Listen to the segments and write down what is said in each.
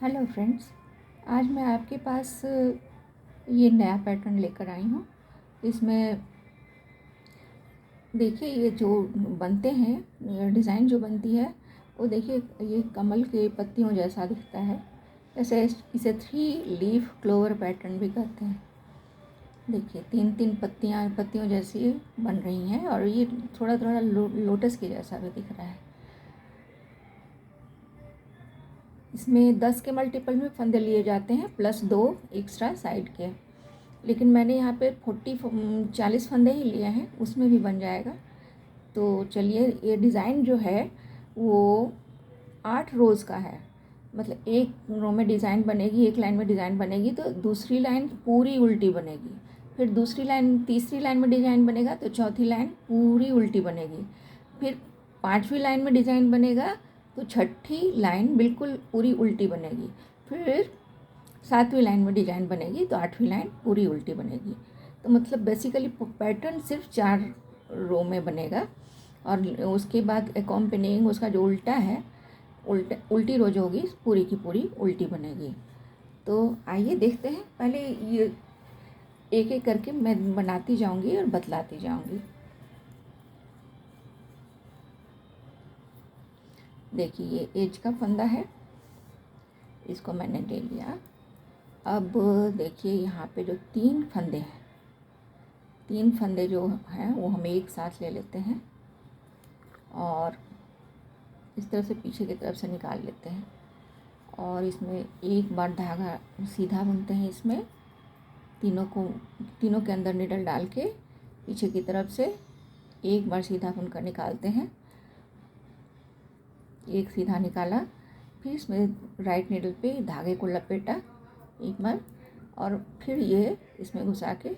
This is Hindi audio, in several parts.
हेलो फ्रेंड्स, आज मैं आपके पास ये नया पैटर्न लेकर आई हूँ। इसमें देखिए, ये जो बनते हैं डिज़ाइन जो बनती है वो देखिए, ये कमल के पत्तियों जैसा दिखता है। ऐसे इसे 3 लीफ क्लोवर पैटर्न भी कहते हैं। देखिए, 3 3 पत्तियों जैसी बन रही हैं और ये थोड़ा थोड़ा लोटस के जैसा भी दिख रहा है। इसमें 10 के मल्टीपल में फंदे लिए जाते हैं प्लस 2 एक्स्ट्रा साइड के। लेकिन मैंने यहाँ पे 40 फंदे ही लिए हैं, उसमें भी बन जाएगा। तो चलिए, ये डिज़ाइन जो है वो 8 रोज़ का है। मतलब एक रो में डिज़ाइन बनेगी, एक लाइन में डिज़ाइन बनेगी तो दूसरी लाइन पूरी उल्टी बनेगी। फिर तीसरी लाइन में डिज़ाइन बनेगा तो चौथी लाइन पूरी उल्टी बनेगी। फिर 5वीं लाइन में डिज़ाइन बनेगा तो छठी लाइन बिल्कुल पूरी उल्टी बनेगी। फिर 7वीं लाइन में डिज़ाइन बनेगी तो 8वीं लाइन पूरी उल्टी बनेगी। तो मतलब बेसिकली पैटर्न सिर्फ 4 रो में बनेगा और उसके बाद एकम्पनिंग उसका जो उल्टा है, उल्टी रो जो होगी पूरी की पूरी उल्टी बनेगी। तो आइए देखते हैं। पहले ये एक एक करके मैं बनाती जाऊंगी और बतलाती जाऊंगी। देखिए, ये एज का फंदा है, इसको मैंने ले लिया। अब देखिए, यहाँ पे जो 3 फंदे हैं, 3 फंदे जो हैं वो हम एक साथ ले लेते हैं और इस तरह से पीछे की तरफ से निकाल लेते हैं और इसमें एक बार धागा सीधा बुनते हैं। इसमें तीनों के अंदर निडल डाल के पीछे की तरफ से एक बार सीधा बुनकर निकालते हैं। एक सीधा निकाला, फिर इसमें राइट निडल पे धागे को लपेटा एक बार और फिर ये इसमें घुसा के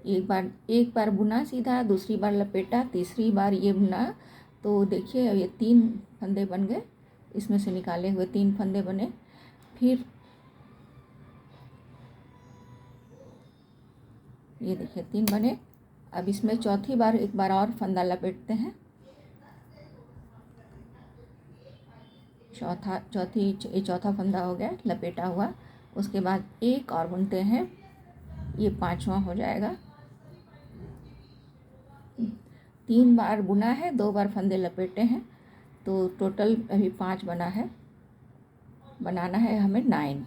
एक बार बुना सीधा, दूसरी बार लपेटा, तीसरी बार ये बुना। तो देखिए, ये 3 फंदे बन गए। इसमें से निकाले हुए 3 फंदे बने। फिर ये देखिए 3 बने। अब इसमें चौथी बार एक बार और फंदा लपेटते हैं। चौथा फंदा हो गया लपेटा हुआ। उसके बाद एक और बुनते हैं, ये 5वां हो जाएगा। 3 बार बुना है, 2 बार फंदे लपेटे हैं, तो टोटल अभी 5 बना है। बनाना है हमें 9।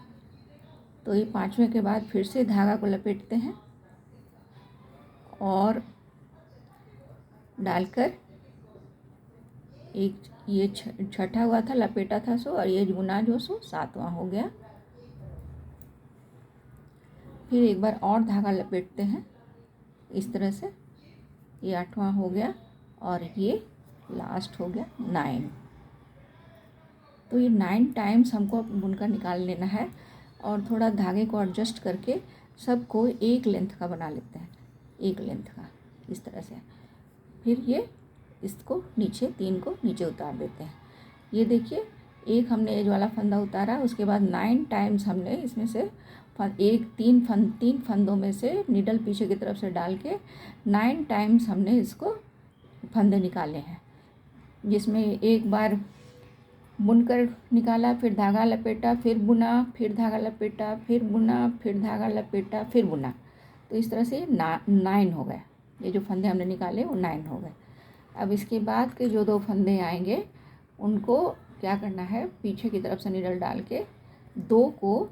तो ये 5वें के बाद फिर से धागा को लपेटते हैं और डालकर एक ये छठा हुआ था, लपेटा था सो, और ये बुना जो सो 7वां हो गया। फिर एक बार और धागा लपेटते हैं इस तरह से, ये 8वां हो गया और ये लास्ट हो गया 9। तो ये 9 टाइम्स हमको बुनकर निकाल लेना है और थोड़ा धागे को एडजस्ट करके सबको एक लेंथ का बना लेते हैं, एक लेंथ का इस तरह से। फिर ये इसको नीचे 3 को नीचे उतार देते हैं। ये देखिए, एक हमने एज वाला फंदा उतारा, उसके बाद 9 टाइम्स हमने इसमें से 3 फंदों में से निडल पीछे की तरफ से डाल के 9 टाइम्स हमने इसको फंदे निकाले हैं। जिसमें एक बार बुनकर निकाला, फिर धागा लपेटा, फिर बुना, फिर धागा लपेटा, फिर बुना, फिर धागा लपेटा, फिर बुना। तो इस तरह से 9 हो गए। ये जो फंदे हमने निकाले वो 9 हो गए। अब इसके बाद के जो 2 फंदे आएंगे उनको क्या करना है, पीछे की तरफ से निडल डाल के 2 को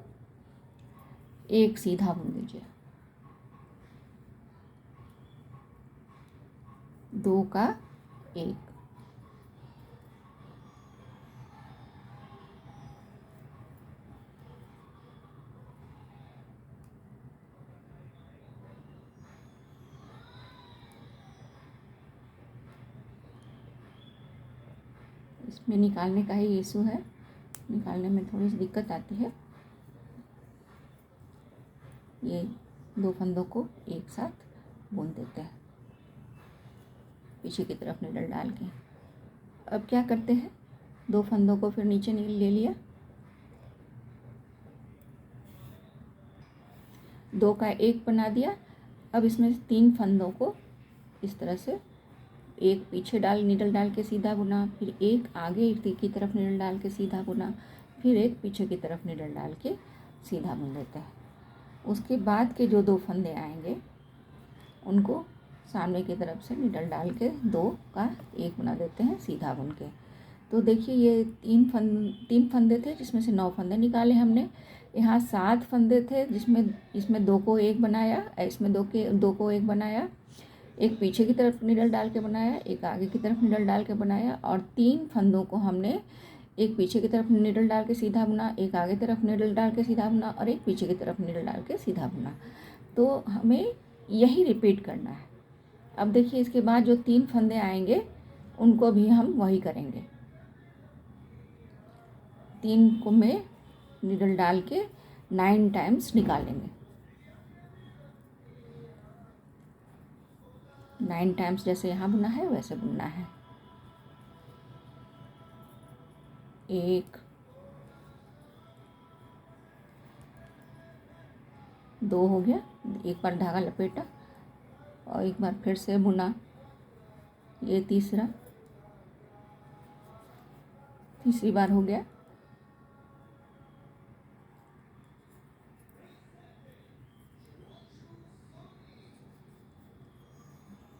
एक सीधा बुन दीजिए, 2 का 1। इसमें निकालने का ही इशू है, निकालने में थोड़ी सी दिक्कत आती है। ये 2 फंदों को एक साथ बुन देते हैं पीछे की तरफ निडल डाल के। अब क्या करते हैं, 2 फंदों को फिर नीचे ले लिया, 2 का 1 बना दिया। अब इसमें 3 फंदों को इस तरह से एक पीछे निडल डाल के सीधा बुना, फिर एक आगे की तरफ निडल डाल के सीधा बुना, फिर एक पीछे की तरफ नीडल डाल के सीधा बुन देते हैं। उसके बाद के जो 2 फंदे आएंगे उनको सामने की तरफ से नीडल डाल के 2 का 1 बना देते हैं सीधा बुन के। तो देखिए ये 3 फंदे थे जिसमें से 9 फंदे निकाले हमने। यहाँ 7 फंदे थे इसमें 2 को 1 बनाया, इसमें 2 को 1 बनाया, एक पीछे की तरफ नीडल डाल के बनाया, एक आगे की तरफ नीडल डाल के बनाया, और 3 फंदों को हमने एक पीछे की तरफ नीडल डाल के सीधा बुना, एक आगे तरफ नीडल डाल के सीधा बुना और एक पीछे की तरफ नीडल डाल के सीधा बुना। तो हमें यही रिपीट करना है। अब देखिए इसके बाद जो 3 फंदे आएंगे उनको भी हम वही करेंगे। 3 को में नीडल डाल के 9 टाइम्स निकालेंगे। 9 टाइम्स जैसे यहाँ बुना है वैसे बुनना है। 1 2 हो गया, एक बार धागा लपेटा और एक बार फिर से बुना, ये तीसरी बार हो गया,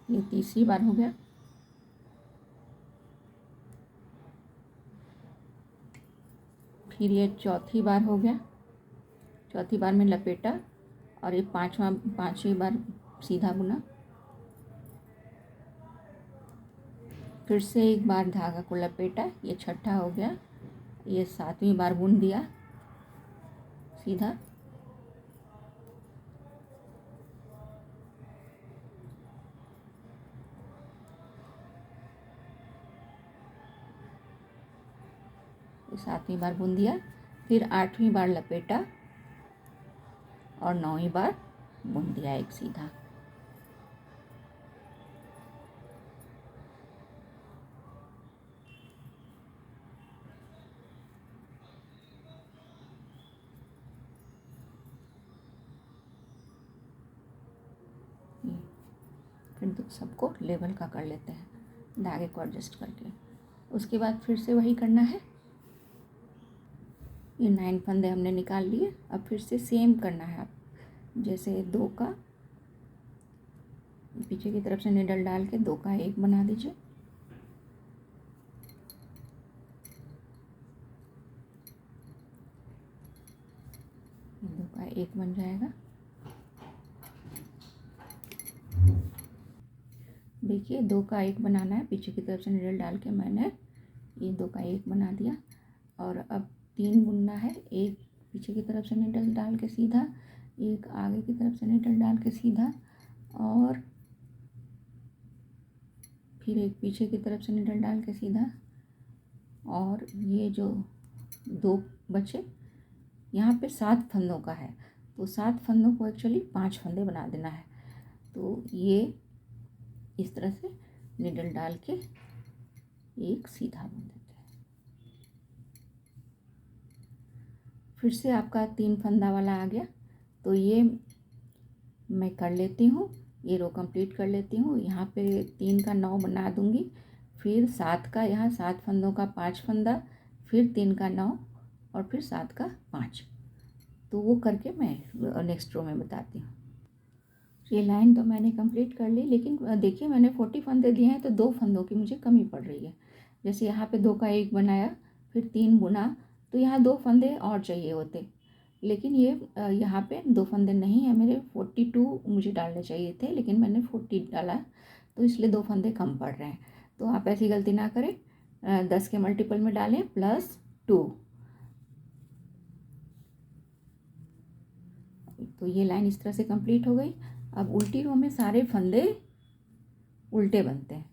ये तीसरी बार हो गया, फिर ये चौथी बार हो गया, चौथी बार में लपेटा और ये पांचवी बार सीधा बुना, फिर से एक बार धागा को लपेटा, ये छठा हो गया, ये 7वीं बार बुन दिया सीधा, ये 7वीं बार बुन दिया, फिर 8वीं बार लपेटा और 9वीं बार बुन दिया एक सीधा। फिर तो सबको लेवल का कर लेते हैं धागे को एडजस्ट करके। उसके बाद फिर से वही करना है। ये 9 फंदे हमने निकाल लिए। अब फिर से सेम करना है। आप जैसे 2 का पीछे की तरफ से नीडल डाल के 2 का 1 बना दीजिए, दो का 1 बन जाएगा। देखिए 2 का 1 बनाना है, पीछे की तरफ से नीडल डाल के मैंने ये 2 का 1 बना दिया। और अब 3 बुनना है, एक पीछे की तरफ से नीडल डाल के सीधा, एक आगे की तरफ से नीडल डाल के सीधा, और फिर एक पीछे की तरफ से नीडल डाल के सीधा। और ये जो 2 बचे, यहाँ पे 7 फंदों का है, तो 7 फंदों को एक्चुअली 5 फंदे बना देना है। तो ये इस तरह से नीडल डाल के एक सीधा बुन देते हैं। फिर से आपका 3 फंदा वाला आ गया, तो ये मैं कर लेती हूँ, ये रो कंप्लीट कर लेती हूँ। यहाँ पे 3 का 9 बना दूँगी, फिर 7 का, यहाँ 7 फंदों का 5 फंदा, फिर 3 का 9 और फिर 7 का 5। तो वो करके मैं नेक्स्ट रो में बताती हूँ। ये लाइन तो मैंने कंप्लीट कर ली, लेकिन देखिए मैंने 40 फंदे दिए हैं तो 2 फंदों की मुझे कमी पड़ रही है। जैसे यहाँ पे 2 का 1 बनाया, फिर 3 बुना, तो यहाँ 2 फंदे और चाहिए होते, लेकिन ये यहाँ पे 2 फंदे नहीं है मेरे, 42 मुझे डालने चाहिए थे, लेकिन मैंने 40 डाला, तो इसलिए 2 फंदे कम पड़ रहे हैं। तो आप ऐसी गलती ना करें, 10 के मल्टीपल में डालें +2। तो ये लाइन इस तरह से कंप्लीट हो गई। अब उल्टी रो में सारे फंदे उल्टे बनते हैं,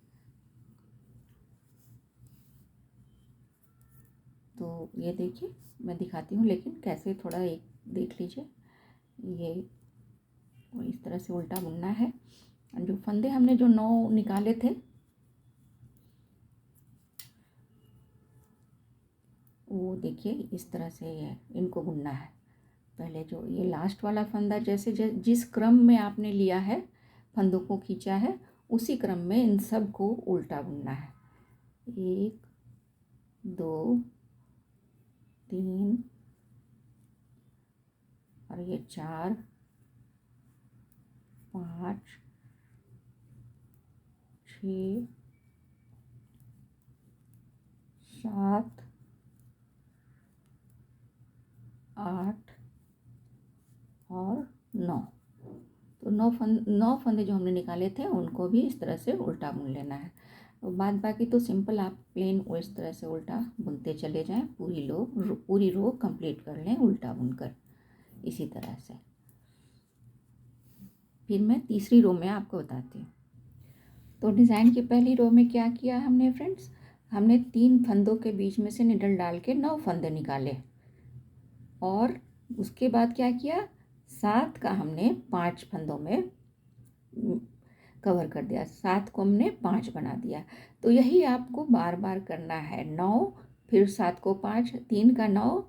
तो ये देखिए मैं दिखाती हूँ, लेकिन कैसे थोड़ा एक देख लीजिए। ये इस तरह से उल्टा बुनना है। जो फंदे हमने जो 9 निकाले थे वो देखिए इस तरह से इनको बुनना है। पहले जो ये लास्ट वाला फंदा जैसे जिस क्रम में आपने लिया है, फंदों को खींचा है, उसी क्रम में इन सब को उल्टा बुनना है। 1 2 3 और ये 4 5 6 7 8 और 9। तो 9 फंदे जो हमने निकाले थे उनको भी इस तरह से उल्टा बुन लेना है। और बाद बाकी तो सिंपल आप प्लेन वो इस तरह से उल्टा बुनते चले जाएं, पूरी रो कंप्लीट कर लें उल्टा बुनकर इसी तरह से। फिर मैं तीसरी रो में आपको बताती हूँ। तो डिज़ाइन की पहली रो में क्या किया हमने फ्रेंड्स, हमने 3 फंदों के बीच में से निडल डाल के 9 फंदे निकाले और उसके बाद क्या किया, 7 का हमने 5 फंदों में कवर कर दिया, 7 को हमने 5 बना दिया। तो यही आपको बार बार करना है। 9 फिर 7 को 5, 3 का 9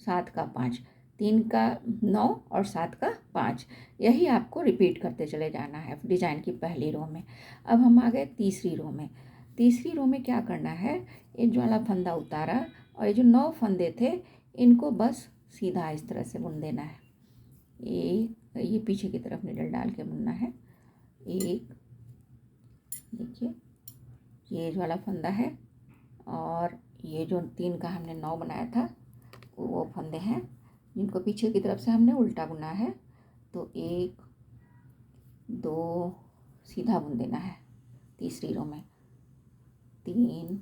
7 का 5, 3 का 9 और 7 का 5, यही आपको रिपीट करते चले जाना है डिज़ाइन की पहली रो में। अब हम आ गए तीसरी रो में। तीसरी रो में क्या करना है, ये जो वाला फंदा उतारा और ये जो 9 फंदे थे इनको बस सीधा इस तरह से बुन देना है। ये पीछे की तरफ निडल डाल के बुनना है। एक देखिए ये वाला फंदा है और ये जो 3 का हमने 9 बनाया था वो फंदे हैं जिनको पीछे की तरफ से हमने उल्टा बुना है। तो 1 2 सीधा बुन देना है तीसरी रो में, 3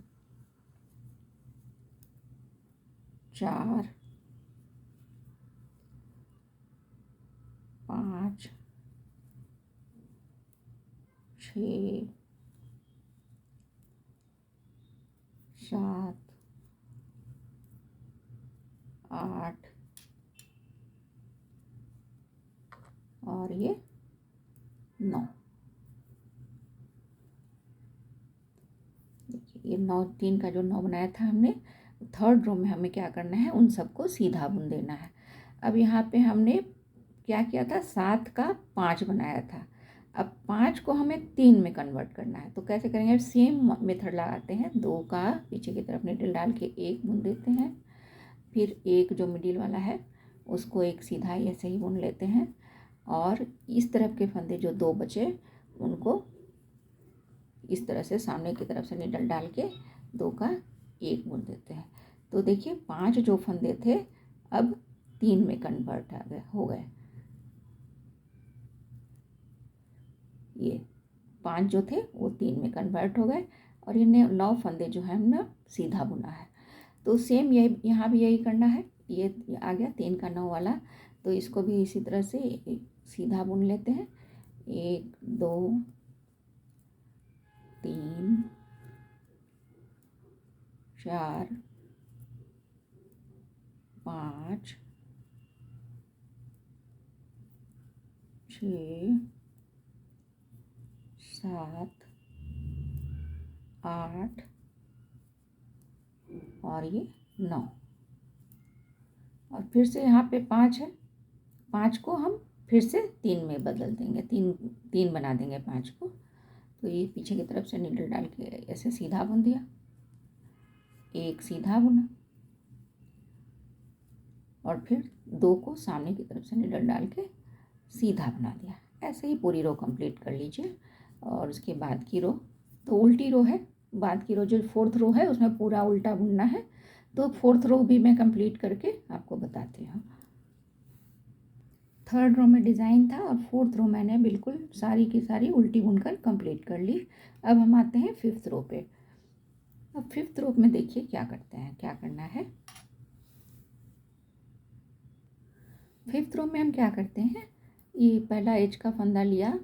4 5 6 7 8 और ये 9। देखिए ये 9, 3 का जो 9 बनाया था हमने, थर्ड रो में हमें क्या करना है, उन सबको सीधा बुन देना है। अब यहाँ पे हमने क्या किया था, 7 का 5 बनाया था। अब 5 को हमें 3 में कन्वर्ट करना है। तो कैसे करेंगे, सेम मेथड लगाते हैं। 2 का पीछे की तरफ निडल डाल के 1 बुन देते हैं, फिर एक जो मिडिल वाला है उसको एक सीधा ऐसे ही बुन लेते हैं और इस तरफ के फंदे जो 2 बचे उनको इस तरह से सामने की तरफ से निडल डाल के 2 का 1 बुन देते हैं। तो देखिए 5 जो फंदे थे अब 3 में कन्वर्ट हो गए। ये 5 जो थे वो 3 में कन्वर्ट हो गए और ये 9 फंदे जो है हमने सीधा बुना है। तो सेम यही यहाँ भी यही करना है। ये आ गया 3 का 9 वाला, तो इसको भी इसी तरह से सीधा बुन लेते हैं। 1 2 3 4 5 6 7 8 और ये 9 और फिर से यहाँ पे 5 है, 5 को हम फिर से 3 में बदल देंगे, 3 बना देंगे 5 को। तो ये पीछे की तरफ से निडल डाल के ऐसे सीधा बुन दिया, 1 सीधा बुना और फिर 2 को सामने की तरफ से निडल डाल के सीधा बना दिया। ऐसे ही पूरी रो कंप्लीट कर लीजिए। और उसके बाद की रो तो उल्टी रो है, बाद की रो जो 4th रो है उसमें पूरा उल्टा बुनना है। तो 4th रो भी मैं कंप्लीट करके आपको बताती हूँ। 3rd रो में डिज़ाइन था और 4th रो मैंने बिल्कुल सारी की सारी उल्टी बुनकर कंप्लीट कर ली। अब हम आते हैं 5th रो पे। अब 5th रो में देखिए क्या करते हैं, क्या करना है। 5th रो में हम क्या करते हैं, ये पहला एज का फंदा लिया,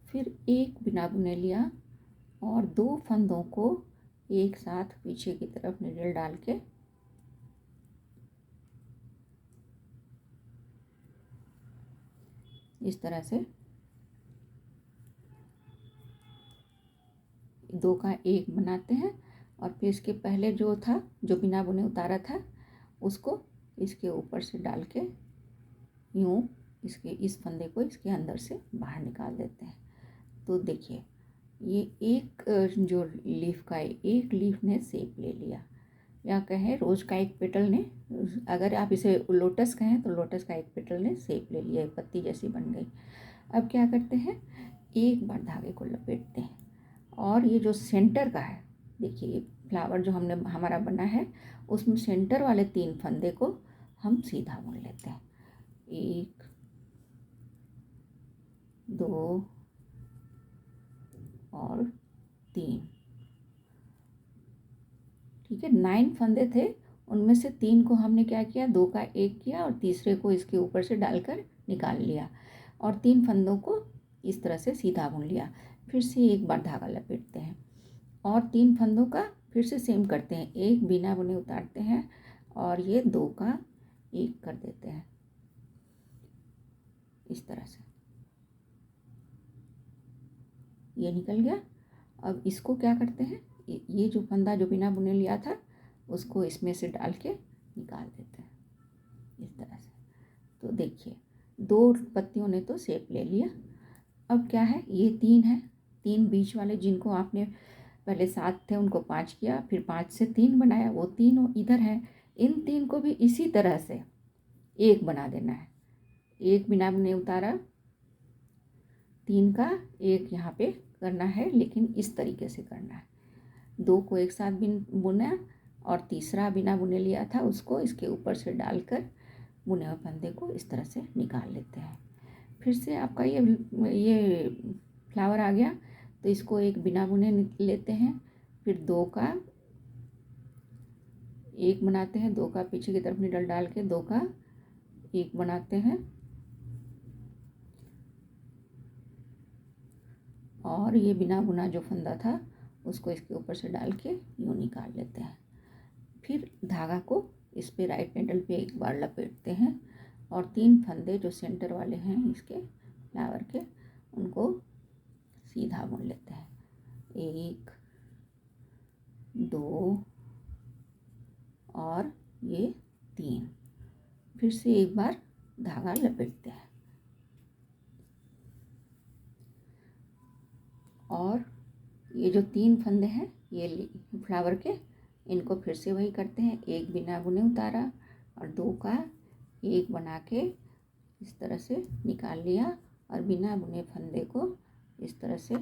फिर एक बिना बुने लिया और 2 फंदों को एक साथ पीछे की तरफ निडल डाल के इस तरह से 2 का 1 बनाते हैं और फिर इसके पहले जो था, जो बिना बुने उतारा था, उसको इसके ऊपर से डाल के यूँ इसके इस फंदे को इसके अंदर से बाहर निकाल देते हैं। तो देखिए ये एक जो लीफ का एक लीफ ने शेप ले लिया। या कहें रोज का एक पेटल ने, अगर आप इसे लोटस कहें तो लोटस का एक पेटल ने शेप ले लिया, एक पत्ती जैसी बन गई। अब क्या करते हैं, एक बार धागे को लपेटते हैं और ये जो सेंटर का है, देखिए फ्लावर जो हमने हमारा बना है उसमें सेंटर वाले 3 फंदे को हम सीधा बुन लेते हैं। 1 2 और 3। ठीक है, 9 फंदे थे, उनमें से 3 को हमने क्या किया, 2 का 1 किया और तीसरे को इसके ऊपर से डालकर निकाल लिया और 3 फंदों को इस तरह से सीधा बुन लिया। फिर से एक बार धागा लपेटते हैं और 3 फंदों का फिर से सेम करते हैं, एक बिना बुने उतारते हैं और ये 2 का 1 कर देते हैं इस तरह से। ये निकल गया। अब इसको क्या करते हैं, ये जो फंदा जो बिना बुने लिया था उसको इसमें से डाल के निकाल देते हैं इस तरह से। तो देखिए 2 पत्तियों ने तो शेप ले लिया। अब क्या है, ये 3 है, 3 बीच वाले जिनको आपने पहले 7 थे उनको 5 किया, फिर 5 से 3 बनाया, वो 3 इधर है। इन 3 को भी इसी तरह से एक बना देना है, एक बिना बुने उतारा, 3 का 1 यहाँ पे करना है, लेकिन इस तरीके से करना है। 2 को एक साथ बुना और तीसरा बिना बुने लिया था उसको इसके ऊपर से डालकर बुने हुए फंदे को इस तरह से निकाल लेते हैं। फिर से आपका ये फ्लावर आ गया, तो इसको एक बिना बुने लेते हैं, फिर 2 का 1 बनाते हैं, 2 का पीछे की तरफ निडल डाल के 2 का 1 बनाते हैं और ये बिना बुना जो फंदा था उसको इसके ऊपर से डाल के यूँ निकाल लेते हैं। फिर धागा को इस पे राइट हैंडल पे एक बार लपेटते हैं और 3 फंदे जो सेंटर वाले हैं इसके फ्लावर के उनको सीधा बुन लेते हैं। 1 2 और ये 3। फिर से एक बार धागा लपेटते हैं और ये जो 3 फंदे हैं ये फ्लावर के, इनको फिर से वही करते हैं, एक बिना बुने उतारा और 2 का 1 बना के इस तरह से निकाल लिया और बिना बुने फंदे को इस तरह से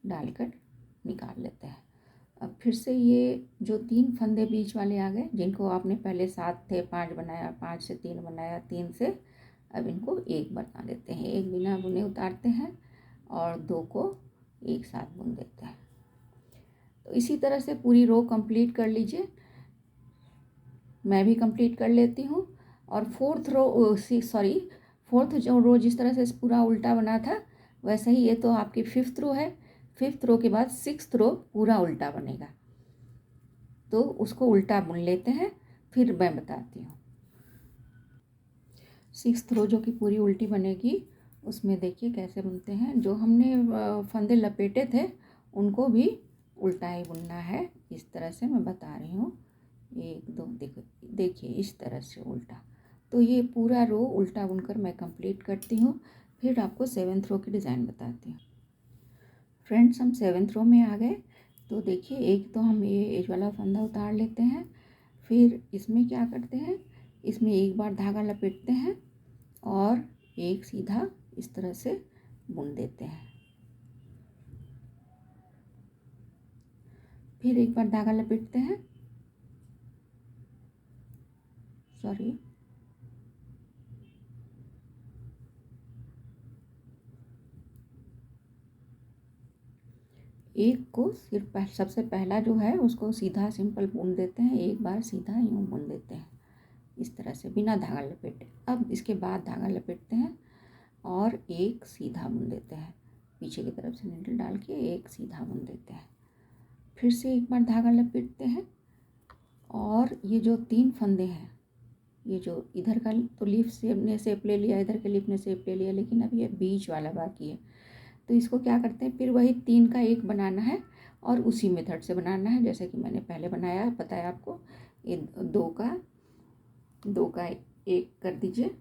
डालकर निकाल लेते हैं। अब फिर से ये जो 3 फंदे बीच वाले आ गए, जिनको आपने पहले 7 थे 5 बनाया, 5 से 3 बनाया, 3 से अब इनको 1 बना देते हैं, 1 बिना बुने उतारते हैं और 2 को एक साथ बुन देते हैं। तो इसी तरह से पूरी रो कंप्लीट कर लीजिए, मैं भी कंप्लीट कर लेती हूँ। और फोर्थ जो रो जिस तरह से पूरा उल्टा बना था वैसे ही ये तो आपकी 5th रो है। 5th रो के बाद 6th रो पूरा उल्टा बनेगा, तो उसको उल्टा बुन लेते हैं, फिर मैं बताती हूँ। 6th रो जो कि पूरी उल्टी बनेगी उसमें देखिए कैसे बुनते हैं। जो हमने फंदे लपेटे थे उनको भी उल्टा ही बुनना है, इस तरह से मैं बता रही हूँ। 1 2 देखिए इस तरह से उल्टा। तो ये पूरा रो उल्टा बुनकर मैं कंप्लीट करती हूँ, फिर आपको 7th रो की डिज़ाइन बताती हूँ। फ्रेंड्स हम 7th रो में आ गए। तो देखिए एक तो हम ये एज वाला फंदा उतार लेते हैं, फिर इसमें क्या करते हैं, इसमें एक बार धागा लपेटते हैं और एक सीधा इस तरह से बुन देते हैं। फिर एक बार धागा लपेटते हैं, एक को सिर्फ सबसे पहला जो है उसको सीधा सिंपल बुन देते हैं, एक बार सीधा यूँ बुन देते हैं इस तरह से बिना धागा लपेटे। अब इसके बाद धागा लपेटते हैं और एक सीधा बुन देते हैं, पीछे की तरफ से नीडल डाल के एक सीधा बुन देते हैं। फिर से एक बार धागा लपेटते हैं और ये जो 3 फंदे हैं, ये जो इधर का तो लीफ ने शेप ले लिया, इधर के लीफ ने शेप ले लिया, लेकिन अब ये बीच वाला बाकी है, तो इसको क्या करते हैं, फिर वही 3 का 1 बनाना है और उसी मेथड से बनाना है जैसे कि मैंने पहले बताया आपको। ये 2 का 1 कर दीजिए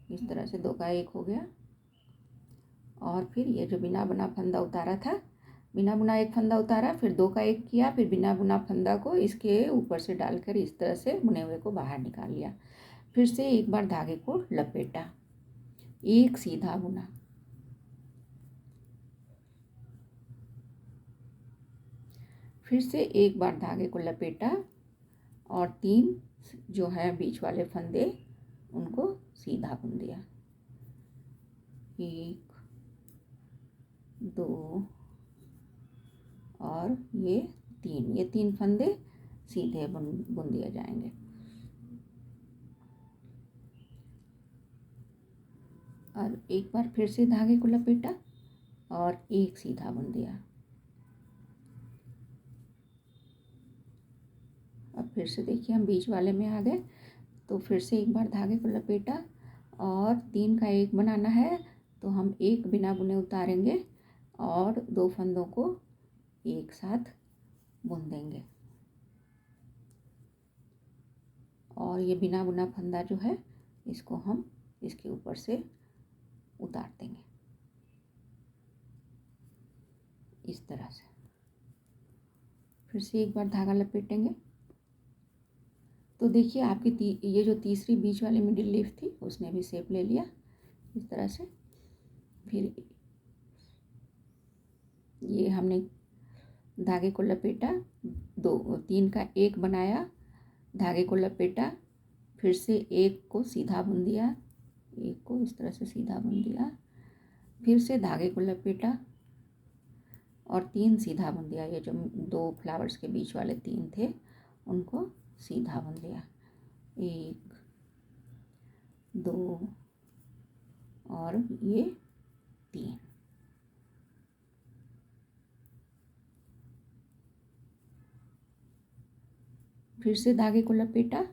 इस तरह से 2 का 1 हो गया। और फिर ये जो बिना बुना फंदा उतारा था, बिना बुना एक फंदा उतारा, फिर 2 का 1 किया, फिर बिना बुना फंदा को इसके ऊपर से डालकर इस तरह से बुने हुए को बाहर निकाल लिया। फिर से एक बार धागे को लपेटा, एक सीधा बुना, फिर से एक बार धागे को लपेटा और 3 जो है बीच वाले फंदे उनको सीधा बुन दिया। 1 2 और ये 3 फंदे सीधे बुन दिए जाएंगे। और एक बार फिर से धागे को लपेटा और एक सीधा बुन दिया। अब फिर से देखिए हम बीच वाले में आ गए, तो फिर से एक बार धागे को लपेटा और 3 का 1 बनाना है, तो हम एक बिना बुने उतारेंगे और 2 फंदों को एक साथ बुन देंगे। और ये बिना बुना फंदा जो है इसको हम इसके ऊपर से उतार देंगे इस तरह से। फिर से एक बार धागा लपेटेंगे, तो देखिए आपकी ये जो तीसरी बीच वाली मिडिल लीफ थी उसने भी शेप ले लिया इस तरह से। फिर ये हमने धागे को लपेटा, 3 का 1 बनाया, धागे को लपेटा, फिर से एक को सीधा बुन दिया, एक को इस तरह से सीधा बुन दिया, फिर से धागे को लपेटा और 3 सीधा बुन दिया। ये जो 2 फ्लावर्स के बीच वाले 3 थे उनको सीधा बुन दिया, 1 2 और ये 3। फिर से धागे को लपेटा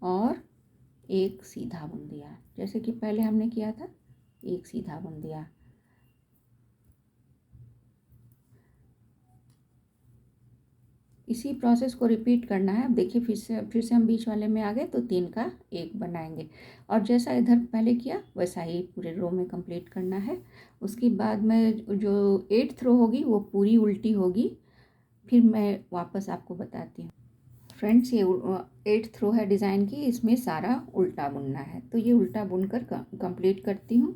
और एक सीधा बुन दिया, जैसे कि पहले हमने किया था, एक सीधा बुन दिया। इसी प्रोसेस को रिपीट करना है। अब देखिए फिर से हम बीच वाले में आ गए, तो 3 का 1 बनाएंगे और जैसा इधर पहले किया वैसा ही पूरे रो में कंप्लीट करना है। उसके बाद में जो 8th रो होगी वो पूरी उल्टी होगी, फिर मैं वापस आपको बताती हूँ। फ्रेंड्स ये 8th रो है डिज़ाइन की, इसमें सारा उल्टा बुनना है, तो ये उल्टा बुनकर कंप्लीट करती हूँ।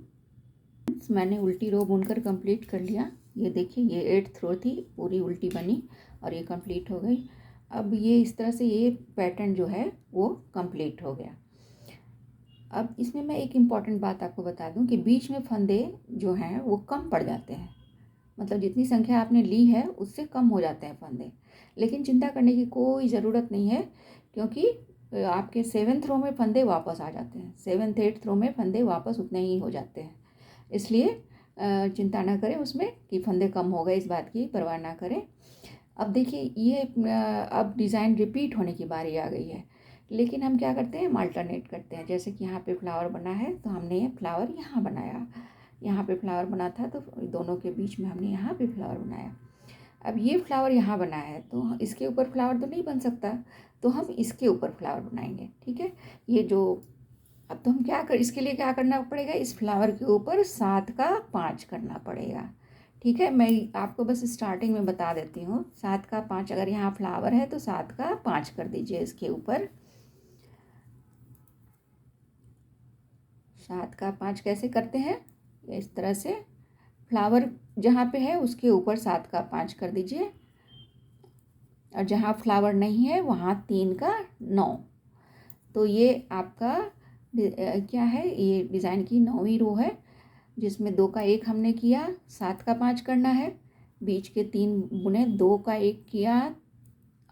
मैंने उल्टी रो बुनकर कंप्लीट कर लिया। ये देखिए ये 8th रो थी, पूरी उल्टी बनी और ये कंप्लीट हो गई। अब ये इस तरह से ये पैटर्न जो है वो कंप्लीट हो गया। अब इसमें मैं एक इम्पॉर्टेंट बात आपको बता दूं कि बीच में फंदे जो हैं वो कम पड़ जाते हैं, मतलब जितनी संख्या आपने ली है उससे कम हो जाते हैं फंदे, लेकिन चिंता करने की कोई ज़रूरत नहीं है, क्योंकि आपके 7th रो में फंदे वापस आ जाते हैं, 7th 8th रो में फंदे वापस उतने ही हो जाते हैं। इसलिए चिंता ना करें उसमें कि फंदे कम हो गए, इस बात की परवाह ना करें। अब देखिए ये अब डिज़ाइन रिपीट होने की बारी आ गई है, लेकिन हम क्या करते हैं, हम अल्टरनेट करते हैं। जैसे कि यहाँ पे फ्लावर बना है तो हमने ये फ्लावर यहाँ बनाया, यहाँ पे फ्लावर बना था तो दोनों के बीच में हमने यहाँ पे फ्लावर बनाया। अब ये फ्लावर यहाँ बना है तो इसके ऊपर फ्लावर तो नहीं बन सकता, तो हम इसके ऊपर फ्लावर बनाएंगे, ठीक है। ये जो अब तो हम इसके लिए क्या करना पड़ेगा, इस फ्लावर के ऊपर 7 का 5 करना पड़ेगा, ठीक है। मैं आपको बस स्टार्टिंग में बता देती हूँ, 7 का 5 अगर यहाँ फ्लावर है तो 7 का 5 कर दीजिए इसके ऊपर। 7 का 5 कैसे करते हैं, इस तरह से फ्लावर जहाँ पे है उसके ऊपर 7 का 5 कर दीजिए, और जहाँ फ्लावर नहीं है वहाँ 3 का 9। तो ये आपका क्या है, ये डिज़ाइन की 9वीं रो है, जिसमें 2 का 1 हमने किया, 7 का 5 करना है, बीच के 3 बुने, 2 का 1 किया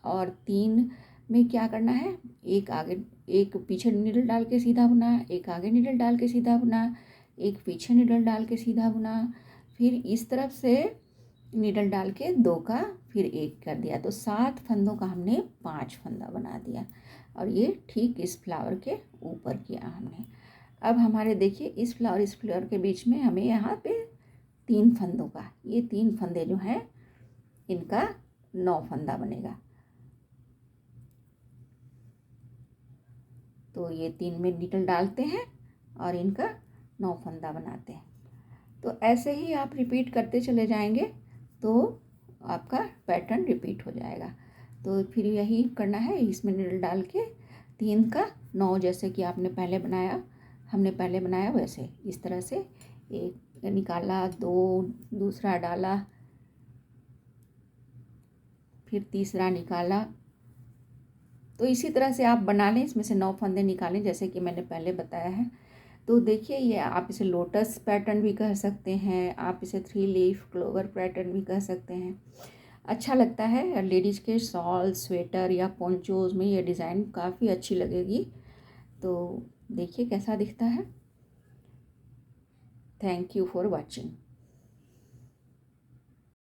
और 3 में क्या करना है, एक आगे एक पीछे निडल डाल के सीधा बुना, एक आगे निडल डाल के सीधा बुना, एक पीछे निडल डाल के सीधा बुना, फिर इस तरफ से निडल डाल के 2 का फिर 1 कर दिया, तो 7 फंदों का हमने 5 फंदा बना दिया। और ये ठीक इस फ्लावर के ऊपर किया हमने। अब हमारे देखिए इस फ्लावर के बीच में हमें यहाँ पे 3 फंदों का, ये 3 फंदे जो हैं इनका 9 फंदा बनेगा। तो ये 3 में निडल डालते हैं और इनका 9 फंदा बनाते हैं। तो ऐसे ही आप रिपीट करते चले जाएंगे तो आपका पैटर्न रिपीट हो जाएगा। तो फिर यही करना है, इसमें नीडल डाल के 3 का 9 जैसे कि हमने पहले बनाया वैसे इस तरह से एक निकाला, 2 दूसरा डाला, फिर तीसरा निकाला। तो इसी तरह से आप बना लें, इसमें से 9 फंदे निकालें जैसे कि मैंने पहले बताया है। तो देखिए ये आप इसे लोटस पैटर्न भी कह सकते हैं, आप इसे 3 लीफ क्लोवर पैटर्न भी कह सकते हैं। अच्छा लगता है, लेडीज़ के शॉल, स्वेटर या पोंचोज में ये डिज़ाइन काफ़ी अच्छी लगेगी। तो देखिए कैसा दिखता है। Thank you for watching.